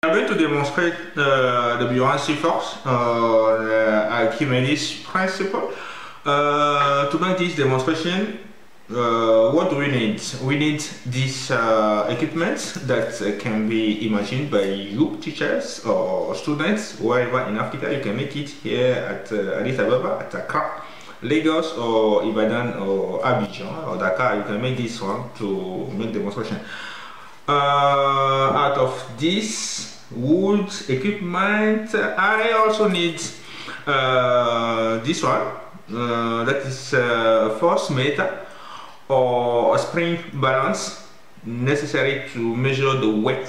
I'm going to demonstrate the buoyancy force, Archimedes principle. To make this demonstration, what do we need? We need this equipment that can be imagined by you, teachers or students, wherever in Africa. You can make it here at Addis Ababa, at Accra, Lagos, or Ibadan, or Abidjan, or Dakar. You can make this one to make demonstration. Out of this wood equipment, I also need this one, that is force meter or a spring balance necessary to measure the weight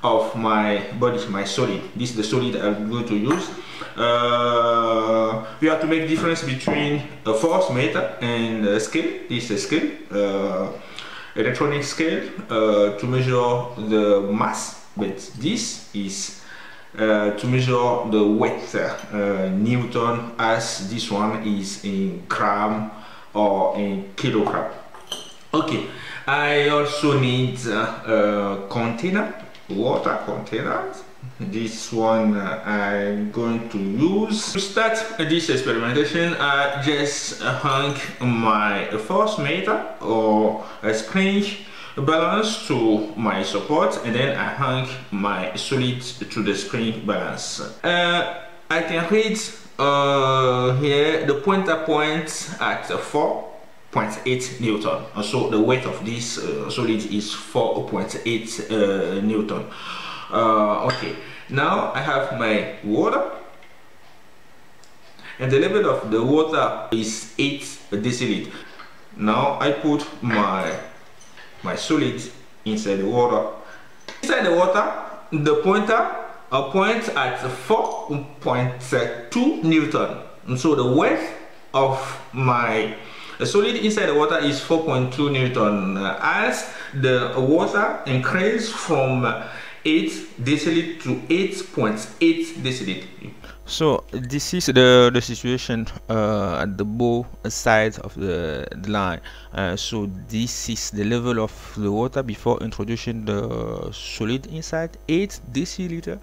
of my body, my solid. This is the solid I'm going to use. We have to make difference between a force meter and a scale. This is a scale, electronic scale, to measure the mass, but this is to measure the weight, Newton, as this one is in gram or in kilogram. Okay, I also need a container, water container. This one I'm going to use. To start this experimentation, I just hung my force meter or a spring balance to my support, and then I hung my solid to the spring balance. I can read here the pointer point at 4.8 Newton. So the weight of this solid is 4.8 Newton. Okay, now I have my water, and the level of the water is 8 deciliter. Now I put my solid inside the water. Inside the water, the pointer points at 4.2 Newton. And so the weight of my solid inside the water is 4.2 Newton. As the water increases from 8 deciliter to 8.8 deciliter. So this is the situation at the bow side of the line. So this is the level of the water before introducing the solid inside, 8 deciliter,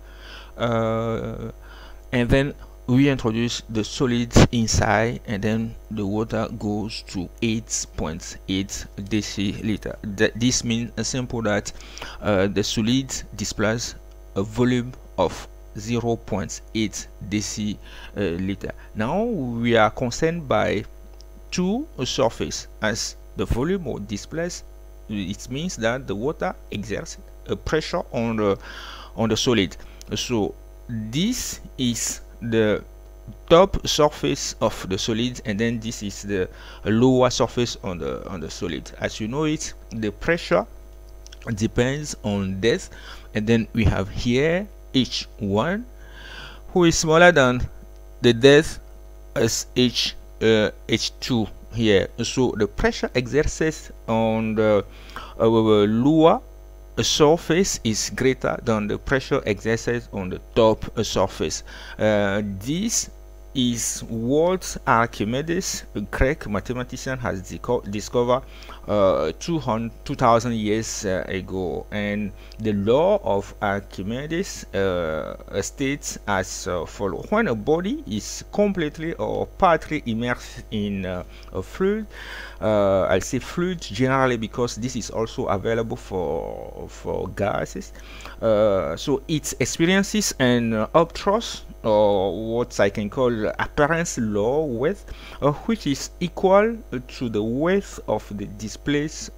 and then we introduce the solid inside, and then the water goes to 8.8 deciliter. This means simple that the solid displays a volume of 0.8 deciliter. Now we are concerned by two surface. As the volume or displays, it means that the water exerts a pressure on the solid. So this is the top surface of the solid, and then this is the lower surface on the solid. As you know it, the pressure depends on this, and then we have here H1, who is smaller than the depth as H2 here. So the pressure exerted on the lower surface is greater than the pressure exerted on the top surface. This is what Archimedes, a Greek mathematician, has discovered 2,000 years ago. And the law of Archimedes states as follows: when a body is completely or partly immersed in a fluid, I'll say fluid generally because this is also available for gases, so it experiences an upthrust, or what I can call apparent law width, which is equal to the width of the displaced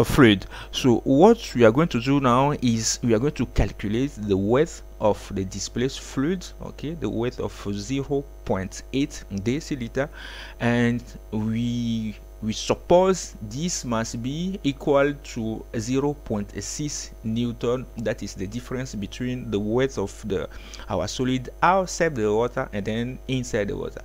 fluid. So what we are going to do now is we are going to calculate the width of the displaced fluid, okay, the width of 0.8 deciliter, and we suppose this must be equal to 0.6 Newton. That is the difference between the weight of our solid outside the water and then inside the water.